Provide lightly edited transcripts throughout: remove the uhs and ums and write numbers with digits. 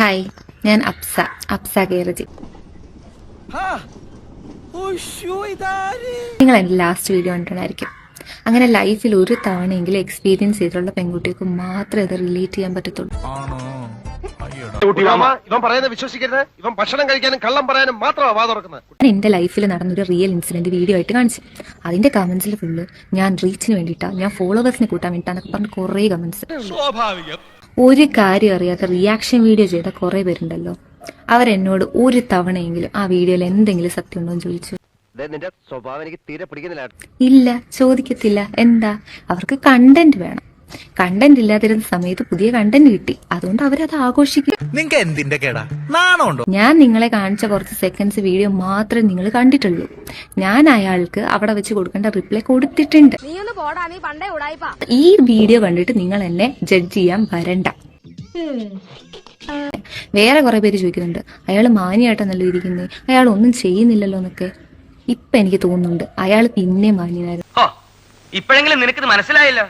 Hi, ഞാൻ അപ്സ കേരജി. നിങ്ങൾ എൻ്റെ ലാസ്റ്റ് വീഡിയോ കണ്ടിട്ടുണ്ടായിരിക്കും. അങ്ങനെ ലൈഫിൽ ഒരു തവണയെങ്കിലും എക്സ്പീരിയൻസ് ചെയ്തിട്ടുള്ള പെൺകുട്ടികൾക്ക് മാത്രമേ അത് റിലേറ്റ് ചെയ്യാൻ പറ്റത്തുള്ളൂ. ഇവൻ പറയുന്നത് വിശ്വസിക്കരുത്. ഇവൻ ഭക്ഷണം കഴിക്കാനും കള്ളം പറയാനും മാത്രമാണ് വാ തുറക്കുന്നത്. ഞാൻ എൻ്റെ ലൈഫിൽ നടന്നൊരു റിയൽ ഇൻസിഡന്റ് വീഡിയോ ആയിട്ട് കാണിച്ചു. അതിന്റെ കമന്റ്സിൽ ഫുള്ള് ഞാൻ റീച്ചിന് വേണ്ടിയിട്ടാ, ഞാൻ ഫോളോവേഴ്സിനെ കൂട്ടാൻ വേണ്ടിയിട്ടാന്നൊക്കെ പറഞ്ഞ് കുറേ കമന്റ്സ്. ഒരു കാര്യം അറിയാത്ത റിയാക്ഷൻ വീഡിയോ ചെയ്ത കുറെ പേരുണ്ടല്ലോ, അവരെന്നോട് ഒരു തവണയെങ്കിലും ആ വീഡിയോയിൽ എന്തെങ്കിലും സത്യം ഉണ്ടോ എന്ന് ചോദിച്ചു. നിന്റെ സ്വഭാവം എനിക്ക് തീരെ പിടിക്കുന്നില്ല. ഇല്ല, ചോദിക്കത്തില്ല. എന്താ, അവർക്ക് കണ്ടന്റ് വേണം. കണ്ടന്റ് ഇല്ലാതിരുന്ന സമയത്ത് പുതിയ കണ്ടന്റ് കിട്ടി, അതുകൊണ്ട് അവരത് ആഘോഷിക്കും. നിങ്ങൾക്ക് എന്തിന്റെ കേടാ, നാണമുണ്ടോ? ഞാൻ നിങ്ങളെ കാണിച്ച കുറച്ച് സെക്കൻഡ്സ് വീഡിയോ മാത്രമേ നിങ്ങൾ കണ്ടിട്ടുള്ളൂ. ഞാൻ അയാൾക്ക് അവിടെ വെച്ച് കൊടുക്കേണ്ട റിപ്ലൈ കൊടുത്തിട്ടുണ്ട്. ഈ വീഡിയോ കണ്ടിട്ട് നിങ്ങൾ എന്നെ ജഡ്ജ് ചെയ്യാൻ വരണ്ട. വേറെ കുറെ പേര് ചോദിക്കുന്നുണ്ട്, അയാൾ മാന്യമായിട്ടാണല്ലോ ഇരിക്കുന്നത്, അയാൾ ഒന്നും ചെയ്യുന്നില്ലല്ലോ എന്നൊക്കെ. ഇപ്പൊ എനിക്ക് തോന്നുന്നുണ്ട് അയാൾ പിന്നെ മാന്യനായിരുന്നു. ഇപ്പോഴെങ്കിലും നിനക്ക് മനസ്സിലായല്ലോ.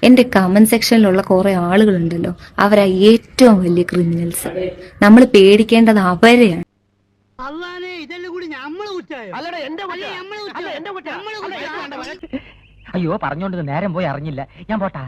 എന്റെ കമന്റ് സെക്ഷനിലുള്ള കുറെ ആളുകളുണ്ടല്ലോ, അവരാ ഏറ്റവും വലിയ ക്രിമിനൽസ്. നമ്മൾ പേടിക്കേണ്ടത് അവരെയാണ്. അയ്യോ, പറഞ്ഞോണ്ട് നേരം പോയി അറിഞ്ഞില്ല. ഞാൻ പോട്ടാ.